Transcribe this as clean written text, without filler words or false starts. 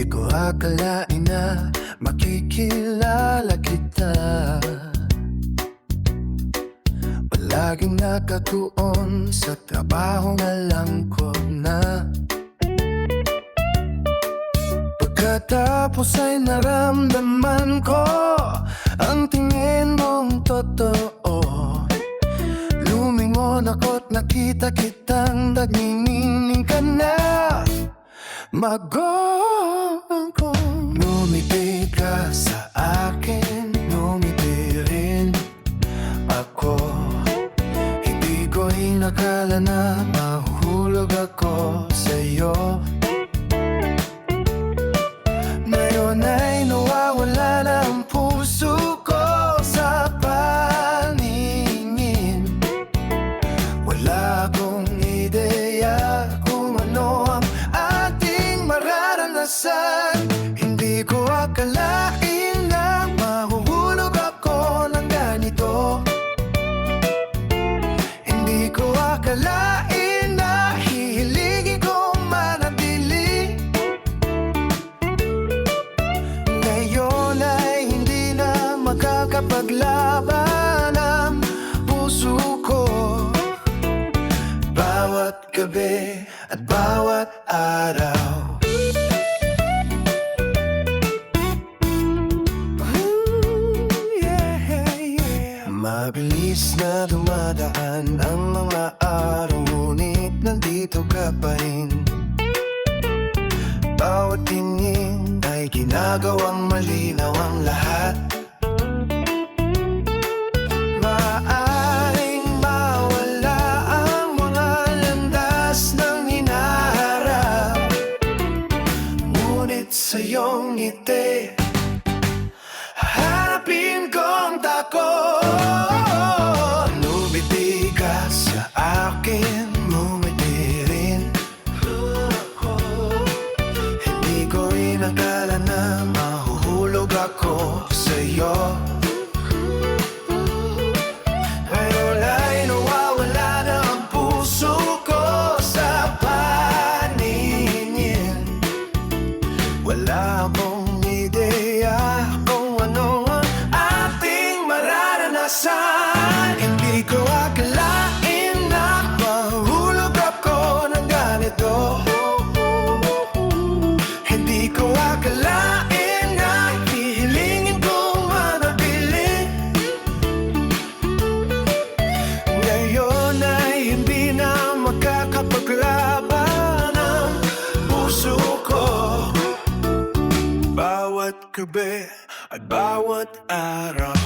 ko akalain na makikilala kita. Palaging nakatuon sa trabaho na langkot na. Pagkatapos ay naramdaman ko ang tingin mong totoo. Lumingon ako't nakita kitang nagniningning ka na. Magong ko, ngumiti ka sa akin, ngumiti rin ako. Hindi ko inakala na mahuhulog ako sa'yo. Ngayon ay nawawala na ang puso ko sa paningin. Wala akong ideya kung ano ang ating mararanasan. Hindi ko akalain na mahuhulog ako ng ganito. Hindi ko akalain na hihiligin ko manatili. Ngayon ay hindi na makakapaglaban ang puso ko. Bawat gabi at bawat araw, mabilis na dumadaan ang mga araw, ngunit nandito ka pa rin. Bawat tingin ay ginagawang malinaw ang lahat. Maaaring mawala ang mga landas ng hinaharap, ngunit sa iyong ngiti hanapin kong takot. Lumiti ka sa akin, ngumiti rin. Hindi ko inakala na mahuhulog ako sa'yo. Ngayon ay nawawala na ang puso ko sa paningin. Wala akong ideya kung ano ang ating mararanasan. Hindi ko akalain na mahulog ako ng ganito. Hindi ko akalain na hihilingin kong manatili. Ngayon ay hindi na makakapaglaban ang puso ko. Bawat gabi at bawat araw,